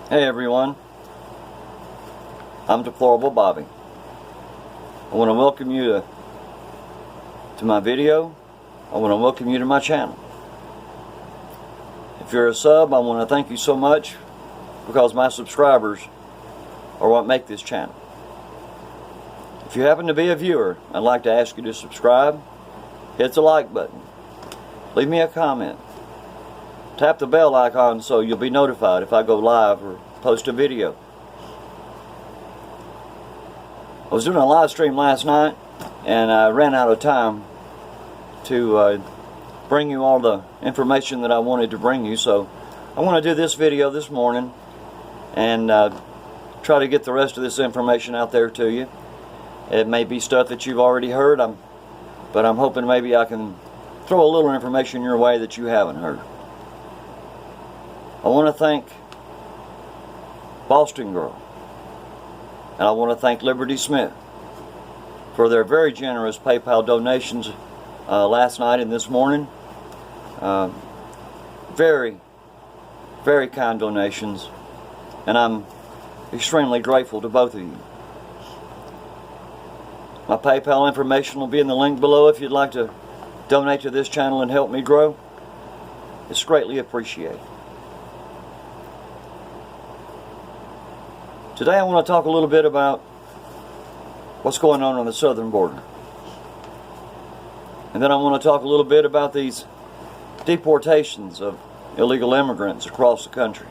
Hey everyone, I'm Deplorable Bobby. I want to welcome you to my video. I want to welcome you to my channel. If you're a sub, I want to thank you so much because my subscribers are what make this channel. If you happen to be a viewer, I'd like to ask you to subscribe, hit the like button, leave me a comment, tap the bell icon so you'll be notified if I go live or post a video. I was doing a live stream last night and I ran out of time to bring you all the information that I wanted to bring you, so I want to do this video this morning and try to get the rest of this information out there to you. It may be stuff that you've already heard, but I'm hoping maybe I can throw a little information your way that you haven't heard. I want to thank Boston Girl and I want to thank Liberty Smith for their very generous PayPal donations last night and this morning. Very, very kind donations, and I'm extremely grateful to both of you. My PayPal information will be in the link below if you'd like to donate to this channel and help me grow. It's greatly appreciated. Today I want to talk a little bit about what's going on the southern border. And then I want to talk a little bit about these deportations of illegal immigrants across the country.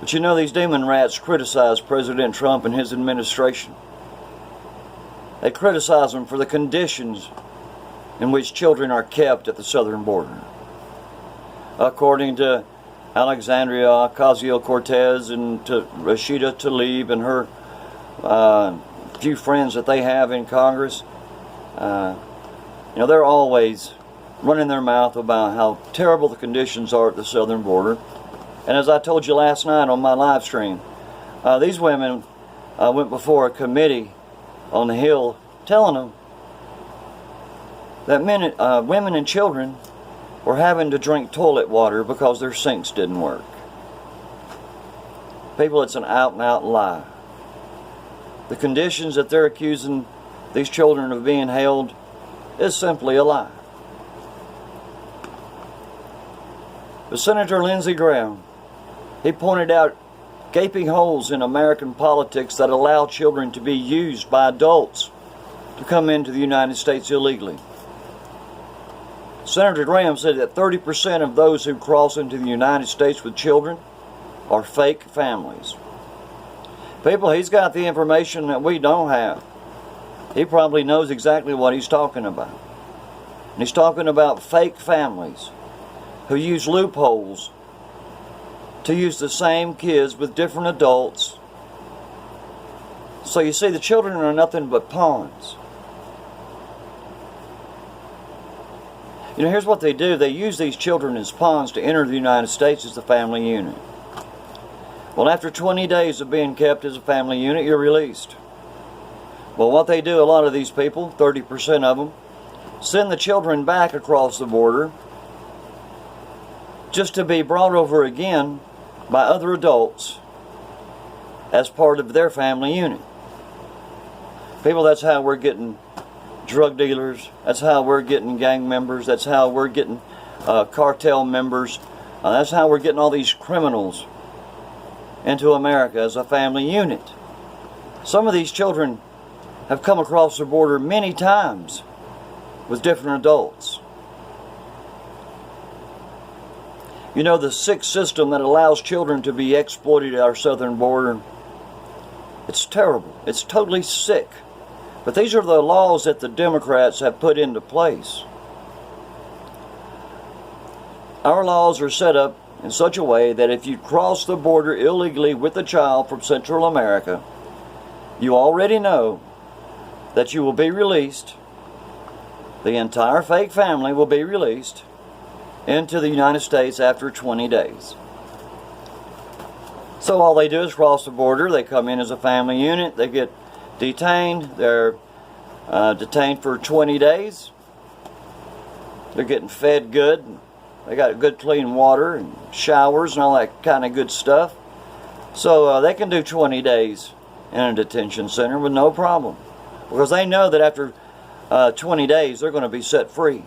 But you know, these demon rats criticize President Trump and his administration. They criticize them for the conditions in which children are kept at the southern border. According to Alexandria Ocasio-Cortez and to Rashida Tlaib and her few friends that they have in Congress, they're always running their mouth about how terrible the conditions are at the southern border. And as I told you last night on my live stream, these women went before a committee on the Hill telling them that women and children were having to drink toilet water because their sinks didn't work. People, it's an out and out lie. The conditions that they're accusing these children of being held is simply a lie. But Senator Lindsey Graham, he pointed out gaping holes in American politics that allow children to be used by adults to come into the United States illegally. Senator Graham said that 30% of those who cross into the United States with children are fake families. People, he's got the information that we don't have. He probably knows exactly what he's talking about. And he's talking about fake families who use loopholes to use the same kids with different adults. So you see, the children are nothing but pawns. You know, here's what they do. They use these children as pawns to enter the United States as a family unit. Well, after 20 days of being kept as a family unit, you're released. Well, what they do, a lot of these people, 30% of them, send the children back across the border just to be brought over again by other adults as part of their family unit. People, that's how we're getting drug dealers, that's how we're getting gang members, that's how we're getting cartel members, that's how we're getting all these criminals into America as a family unit. Some of these children have come across the border many times with different adults. You know, the sick system that allows children to be exploited at our southern border, it's terrible. It's totally sick. But these are the laws that the Democrats have put into place. Our laws are set up in such a way that if you cross the border illegally with a child from Central America, you already know that you will be released. The entire fake family will be released into the United States after 20 days. So all they do is cross the border, they come in as a family unit, they get detained, they're detained for 20 days, they're getting fed good, They got good clean water and showers and all that kind of good stuff. So they can do 20 days in a detention center with no problem. Because they know that after 20 days they're going to be set free.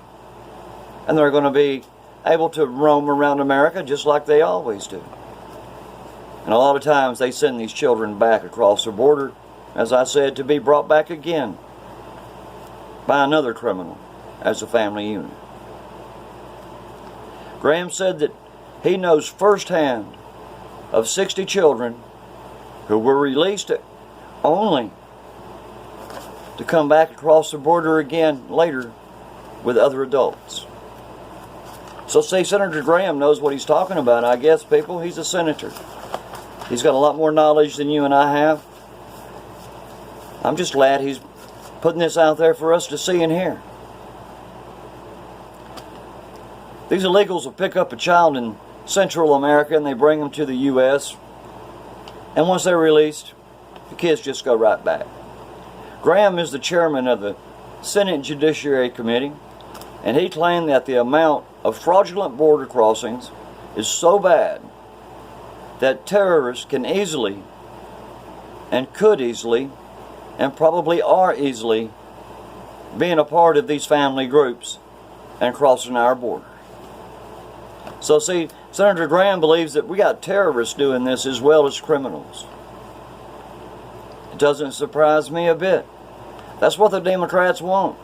And they're going to be able to roam around America just like they always do. And a lot of times they send these children back across the border, as I said, to be brought back again by another criminal as a family unit. Graham said that he knows firsthand of 60 children who were released only to come back across the border again later with other adults. So see, Senator Graham knows what he's talking about. I guess, people, he's a senator. He's got a lot more knowledge than you and I have. I'm just glad he's putting this out there for us to see and hear. These illegals will pick up a child in Central America and they bring them to the U.S. And once they're released, the kids just go right back. Graham is the chairman of the Senate Judiciary Committee, and he claimed that the amount of fraudulent border crossings is so bad that terrorists can easily and could easily and probably are easily being a part of these family groups and crossing our border. So see, Senator Graham believes that we got terrorists doing this as well as criminals. It doesn't surprise me a bit. That's what the Democrats want.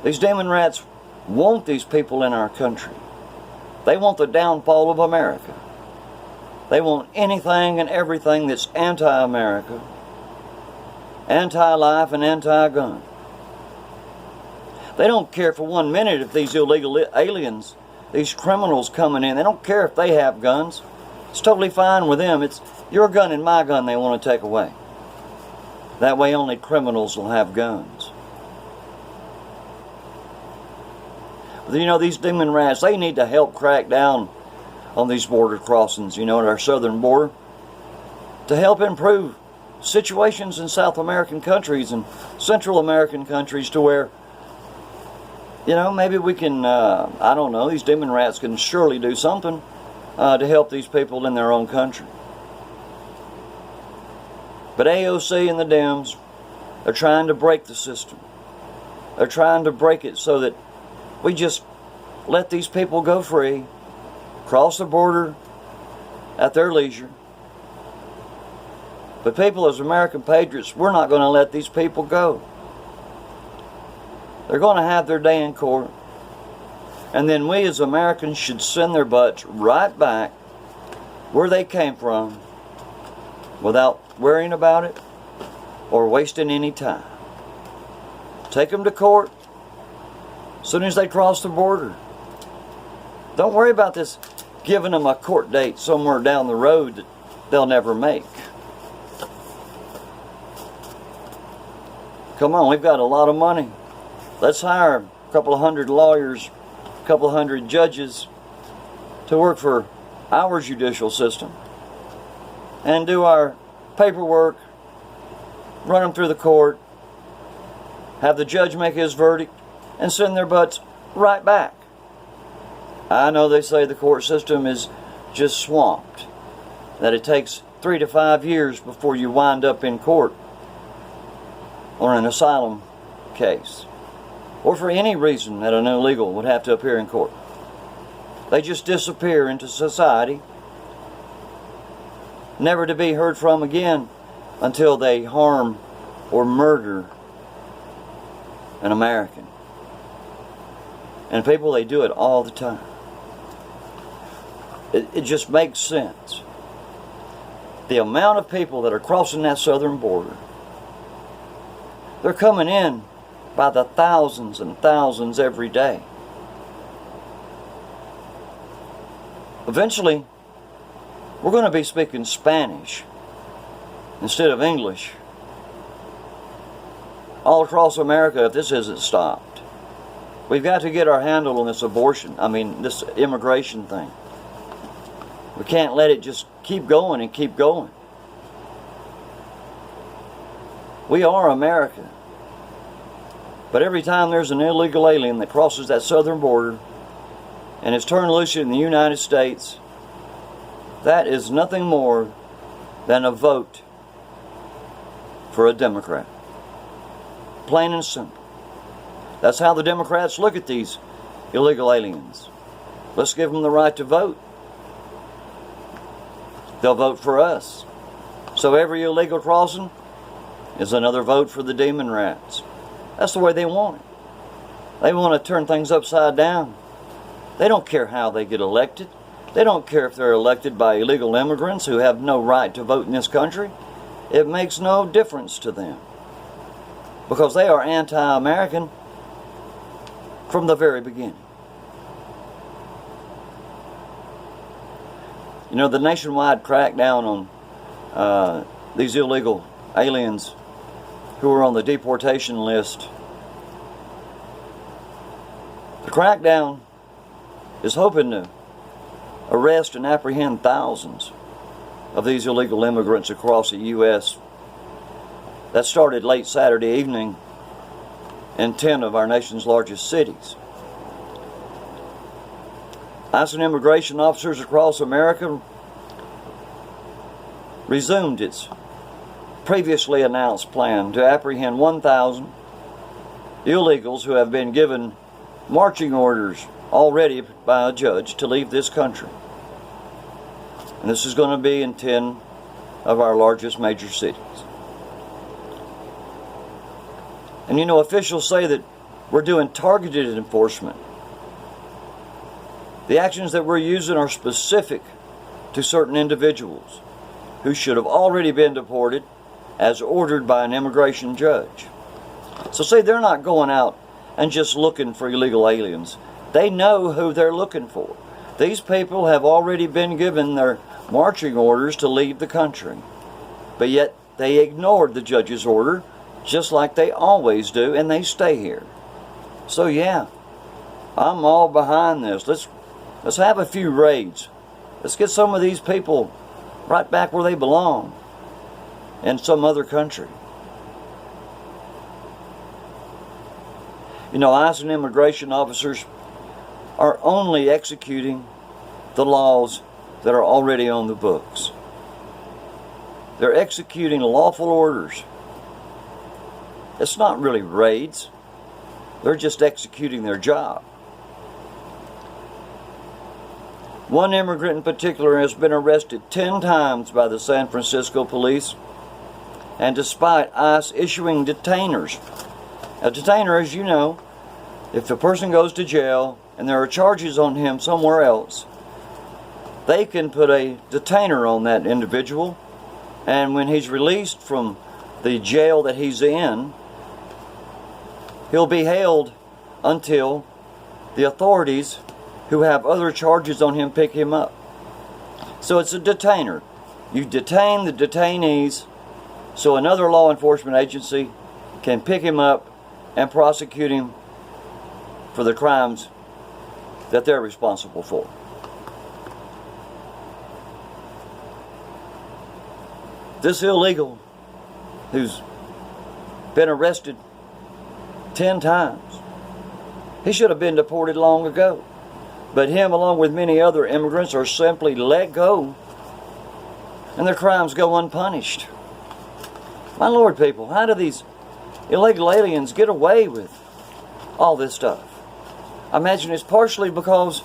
These demon rats want these people in our country. They want the downfall of America. They want anything and everything that's anti-America, anti-life, and anti-gun. They don't care for 1 minute if these illegal aliens, these criminals coming in, they don't care if they have guns. It's totally fine with them. It's your gun and my gun they want to take away. That way only criminals will have guns. But you know, these demon rats, they need to help crack down on these border crossings, you know, at our southern border, to help improve situations in South American countries and Central American countries to where, you know, maybe we can, I don't know, these demon rats can surely do something to help these people in their own country. But AOC and the DEMS are trying to break the system. They're trying to break it so that we just let these people go free, cross the border at their leisure. But people, as American patriots, we're not going to let these people go. They're going to have their day in court. And then we as Americans should send their butts right back where they came from without worrying about it or wasting any time. Take them to court as soon as they cross the border. Don't worry about this giving them a court date somewhere down the road that they'll never make. Come on, we've got a lot of money. Let's hire a couple of hundred lawyers, a couple of hundred judges to work for our judicial system and do our paperwork, run them through the court, have the judge make his verdict, and send their butts right back. I know they say the court system is just swamped, that it takes 3 to 5 years before you wind up in court or an asylum case, or for any reason that an illegal would have to appear in court. They just disappear into society, never to be heard from again until they harm or murder an American. And people, they do it all the time. It just makes sense. The amount of people that are crossing that southern border, they're coming in by the thousands and thousands every day. Eventually, we're going to be speaking Spanish instead of English all across America if this isn't stopped. We've got to get our handle on this immigration thing. We can't let it just keep going and keep going. We are America. But every time there's an illegal alien that crosses that southern border, and is turned loose in the United States, that is nothing more than a vote for a Democrat. Plain and simple. That's how the Democrats look at these illegal aliens. Let's give them the right to vote. They'll vote for us. So every illegal crossing is another vote for the demon rats. That's the way they want it. They want to turn things upside down. They don't care how they get elected. They don't care if they're elected by illegal immigrants who have no right to vote in this country. It makes no difference to them, because they are anti-American from the very beginning. You know, the nationwide crackdown on these illegal aliens who are on the deportation list, the crackdown is hoping to arrest and apprehend thousands of these illegal immigrants across the U.S. That started late Saturday evening in 10 of our nation's largest cities. ICE and immigration officers across America resumed its previously announced plan to apprehend 1,000 illegals who have been given marching orders already by a judge to leave this country. And this is going to be in 10 of our largest major cities. And you know, officials say that we're doing targeted enforcement. The actions that we're using are specific to certain individuals who should have already been deported as ordered by an immigration judge. So see, they're not going out and just looking for illegal aliens. They know who they're looking for. These people have already been given their marching orders to leave the country. But yet they ignored the judge's order, just like they always do, and they stay here. So yeah, I'm all behind this. Let's have a few raids. Let's get some of these people right back where they belong, in some other country. You know, ICE and immigration officers are only executing the laws that are already on the books. They're executing lawful orders. It's not really raids. They're just executing their job. One immigrant in particular has been arrested 10 times by the San Francisco police, and despite ICE issuing detainers. A detainer, as you know, if a person goes to jail and there are charges on him somewhere else, they can put a detainer on that individual, and when he's released from the jail that he's in, he'll be held until the authorities who have other charges on him pick him up. So it's a detainer. You detain the detainees so another law enforcement agency can pick him up and prosecute him for the crimes that they're responsible for. This illegal who's been arrested 10 times, he should have been deported long ago. But him, along with many other immigrants, are simply let go, and their crimes go unpunished. My Lord, people, how do these illegal aliens get away with all this stuff? I imagine it's partially because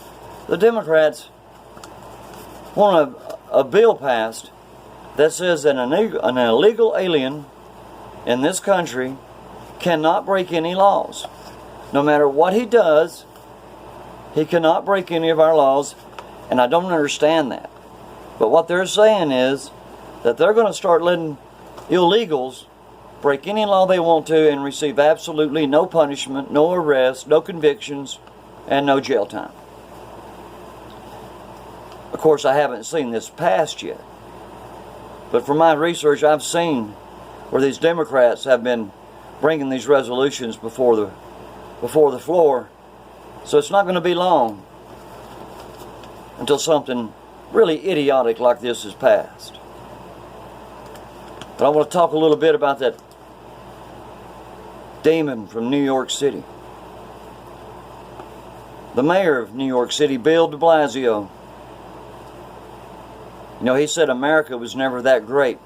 the Democrats want a bill passed that says that an illegal alien in this country cannot break any laws. No matter what he does, he cannot break any of our laws, and I don't understand that. But what they're saying is that they're going to start letting illegals break any law they want to and receive absolutely no punishment, no arrest, no convictions, and no jail time. Of course, I haven't seen this passed yet. But from my research, I've seen where these Democrats have been bringing these resolutions before the floor. So it's not going to be long until something really idiotic like this is passed. But I want to talk a little bit about that demon from New York City. the mayor of New York City, Bill de Blasio. You know, he said America was never that great.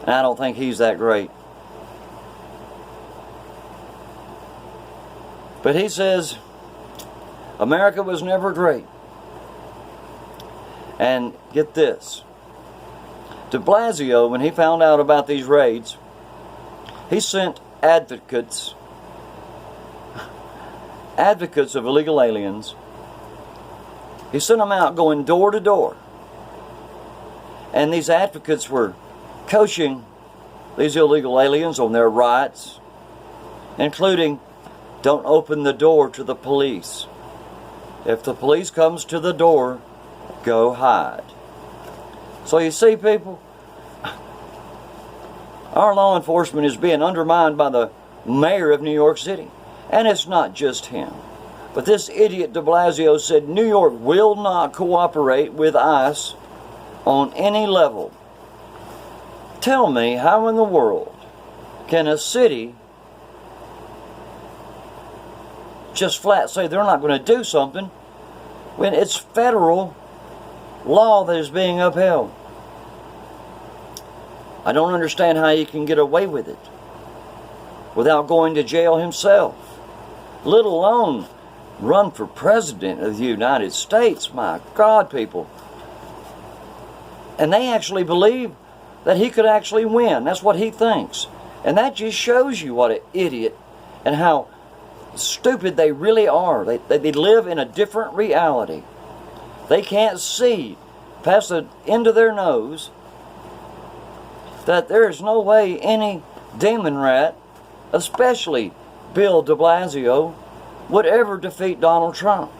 And I don't think he's that great. But he says America was never great. And get this. De Blasio, when he found out about these raids, he sent advocates of illegal aliens. He sent them out going door to door. And these advocates were coaching these illegal aliens on their rights, including don't open the door to the police. If the police comes to the door, go hide. So you see, people, our law enforcement is being undermined by the mayor of New York City. And it's not just him. But this idiot de Blasio said New York will not cooperate with ICE on any level. Tell me, how in the world can a city just flat say they're not going to do something when it's federal law that is being upheld? I don't understand how he can get away with it without going to jail himself, let alone run for president of the United States. My God, people. And they actually believe that he could actually win. That's what he thinks. And that just shows you what an idiot and how stupid they really are. They live in a different reality. They can't see past the end of their nose that there is no way any demon rat, especially Bill de Blasio, would ever defeat Donald Trump.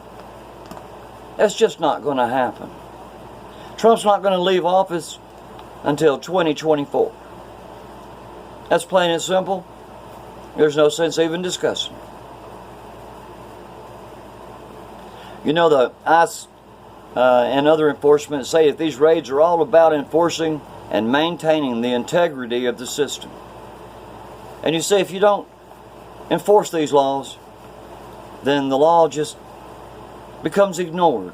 That's just not going to happen. Trump's not going to leave office until 2024. That's plain and simple. There's no sense even discussing. You know, the ICE and other enforcement say that these raids are all about enforcing and maintaining the integrity of the system. And you see, if you don't enforce these laws, then the law just becomes ignored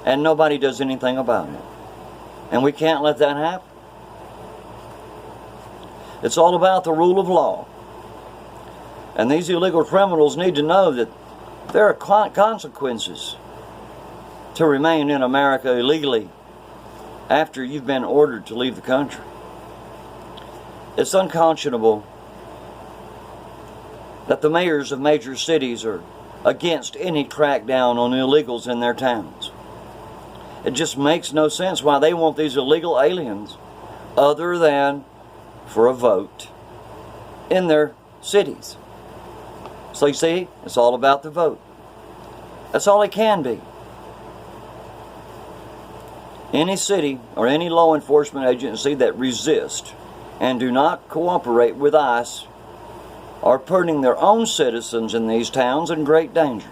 and nobody does anything about it. And we can't let that happen. It's all about the rule of law. And these illegal criminals need to know that there are consequences to remain in America illegally after you've been ordered to leave the country. It's unconscionable that the mayors of major cities are against any crackdown on illegals in their towns. It just makes no sense why they want these illegal aliens other than for a vote in their cities. So you see, it's all about the vote. That's all it can be. Any city or any law enforcement agency that resist and do not cooperate with ICE are putting their own citizens in these towns in great danger.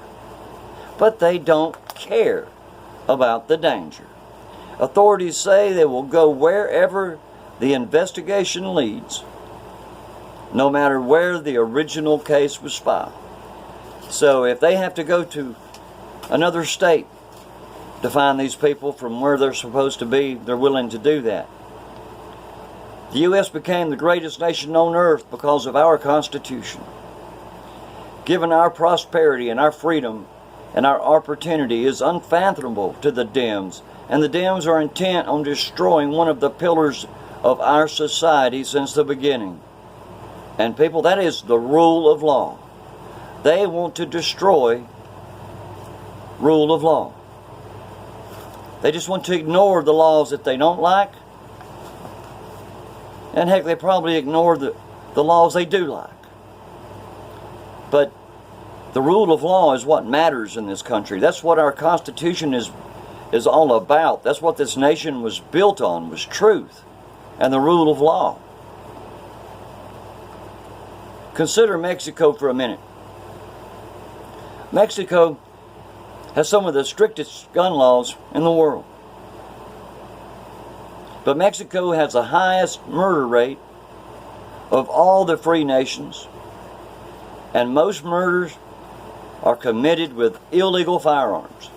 But they don't care about the danger. Authorities say they will go wherever the investigation leads, no matter where the original case was filed. So if they have to go to another state to find these people from where they're supposed to be, they're willing to do that. The U.S. became the greatest nation on earth because of our Constitution. Given our prosperity and our freedom and our opportunity is unfathomable to the DEMS, and the DEMS are intent on destroying one of the pillars of our society since the beginning. And people, that is the rule of law. They want to destroy rule of law. They just want to ignore the laws that they don't like. And heck, they probably ignore the laws they do like. But the rule of law is what matters in this country. That's what our Constitution is all about. That's what this nation was built on, was truth and the rule of law. Consider Mexico for a minute. Mexico has some of the strictest gun laws in the world. But Mexico has the highest murder rate of all the free nations. And most murders are committed with illegal firearms,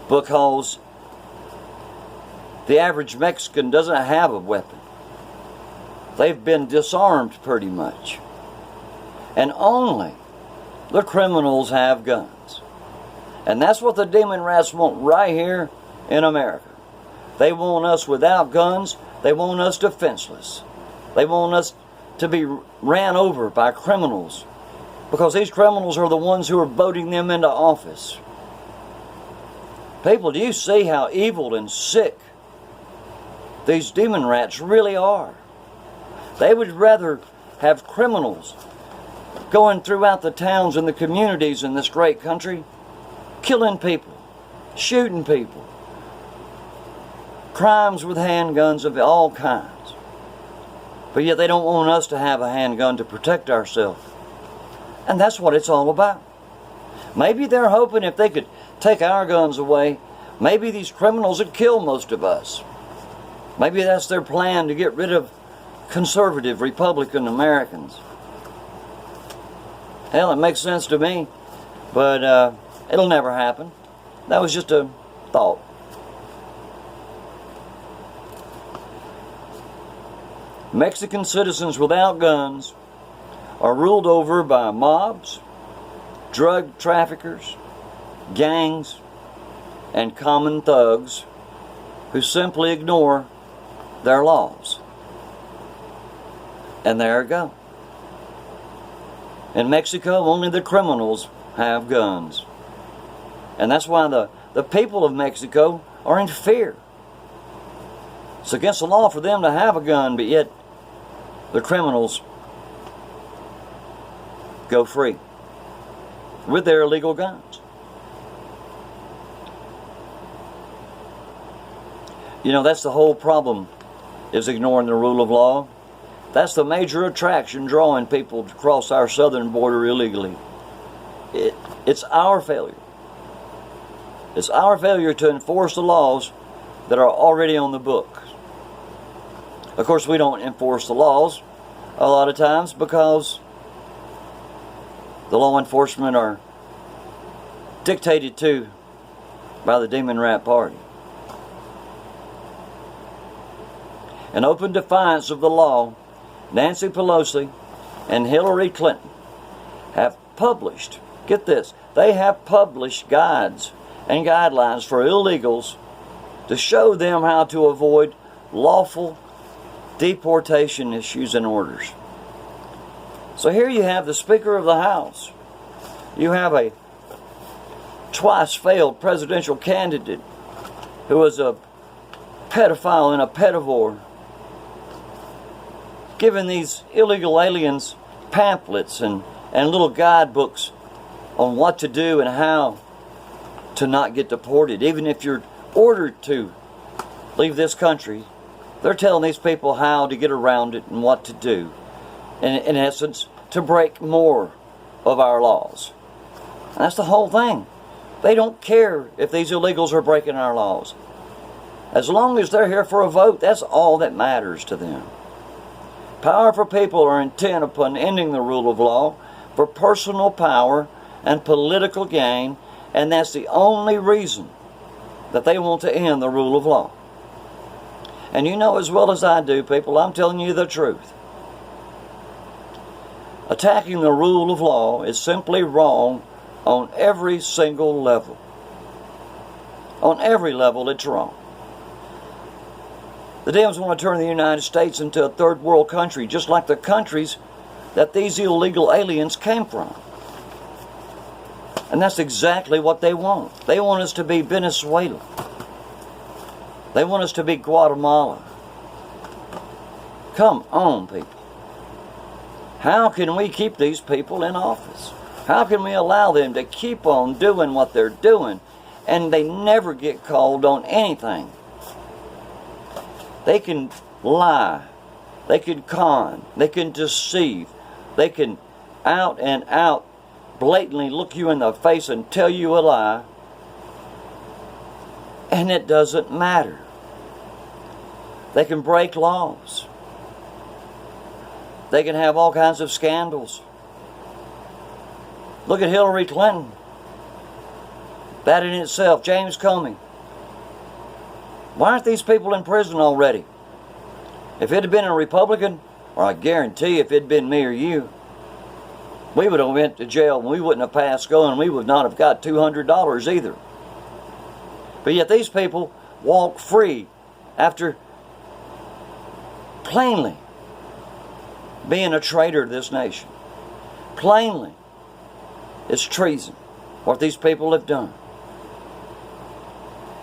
because the average Mexican doesn't have a weapon. They've been disarmed pretty much. And only the criminals have guns. And that's what the demon rats want right here in America. They want us without guns. They want us defenseless. They want us to be ran over by criminals, because these criminals are the ones who are voting them into office. People, do you see how evil and sick these demon rats really are? They would rather have criminals going throughout the towns and the communities in this great country, killing people, shooting people, crimes with handguns of all kinds. But yet they don't want us to have a handgun to protect ourselves. And that's what it's all about. Maybe they're hoping if they could take our guns away, maybe these criminals would kill most of us. Maybe that's their plan to get rid of conservative Republican Americans. Hell, it makes sense to me, but it'll never happen. That was just a thought. Mexican citizens without guns are ruled over by mobs, drug traffickers, gangs, and common thugs who simply ignore their laws. And there you go. In Mexico, only the criminals have guns. And that's why the people of Mexico are in fear. It's against the law for them to have a gun, but yet the criminals go free with their illegal guns. You know, that's the whole problem, is ignoring the rule of law. That's the major attraction drawing people to cross our southern border illegally. It's our failure. It's our failure to enforce the laws that are already on the books. Of course, we don't enforce the laws a lot of times because the law enforcement are dictated to by the Demon Rat Party. In open defiance of the law, Nancy Pelosi and Hillary Clinton have published, get this, they have published guides and guidelines for illegals to show them how to avoid lawful deportation issues and orders. So here you have the Speaker of the House. You have a twice failed presidential candidate who was a pedophile and a pedivore, giving these illegal aliens pamphlets and little guidebooks on what to do and how to not get deported. Even if you're ordered to leave this country, they're telling these people how to get around it and what to do. In essence, to break more of our laws. And that's the whole thing. They don't care if these illegals are breaking our laws. As long as they're here for a vote, that's all that matters to them. Powerful people are intent upon ending the rule of law for personal power and political gain, and that's the only reason that they want to end the rule of law. And you know as well as I do, people, I'm telling you the truth. Attacking the rule of law is simply wrong on every single level. On every level, it's wrong. The Dems want to turn the United States into a third world country, just like the countries that these illegal aliens came from. And that's exactly what they want. They want us to be Venezuela. They want us to be Guatemala. Come on, people. How can we keep these people in office? How can we allow them to keep on doing what they're doing and they never get called on anything? They can lie, they can con, they can deceive, they can out and out blatantly look you in the face and tell you a lie, and it doesn't matter. They can break laws. They can have all kinds of scandals. Look at Hillary Clinton. That in itself, James Comey. Why aren't these people in prison already? If it had been a Republican, or I guarantee if it had been me or you, we would have went to jail and we wouldn't have passed go, and we would not have got $200 either. But yet these people walk free after plainly being a traitor to this nation. Plainly, it's treason what these people have done.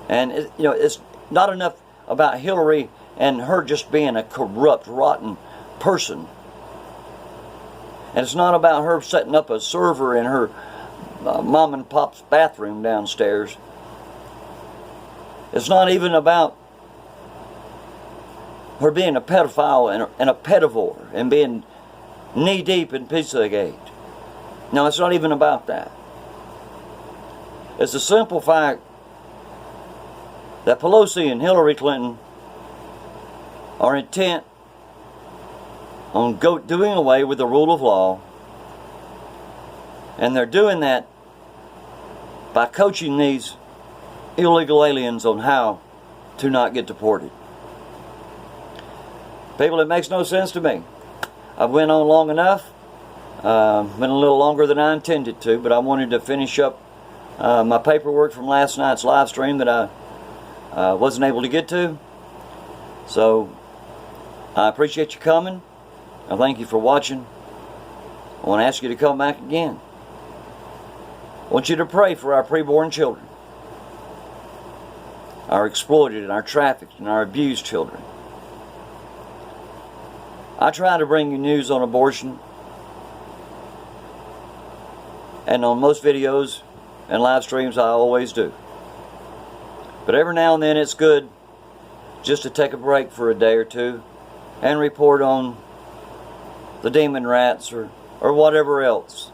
And it's not enough about Hillary and her just being a corrupt, rotten person. And it's not about her setting up a server in her mom and pop's bathroom downstairs. It's not even about her being a pedophile and a pedivore and being knee-deep in Pizzagate. No, it's not even about that. It's the simple fact that Pelosi and Hillary Clinton are intent on doing away with the rule of law, and they're doing that by coaching these illegal aliens on how to not get deported. People, it makes no sense to me. I've went on long enough. Been a little longer than I intended to, but I wanted to finish up my paperwork from last night's live stream that I wasn't able to get to. So I appreciate you coming. I thank you for watching. I want to ask you to come back again. I want you to pray for our preborn children, our exploited and our trafficked and our abused children. I try to bring you news on abortion, and on most videos and live streams I always do. But every now and then it's good just to take a break for a day or two and report on the demon rats or whatever else.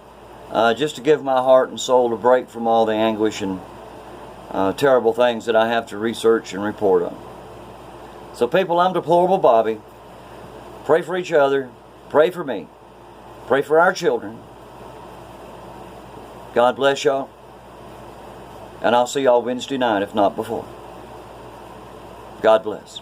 Just to give my heart and soul a break from all the anguish and terrible things that I have to research and report on. So people, I'm Deplorable Bobby. Pray for each other. Pray for me. Pray for our children. God bless y'all. And I'll see y'all Wednesday night, if not before. God bless.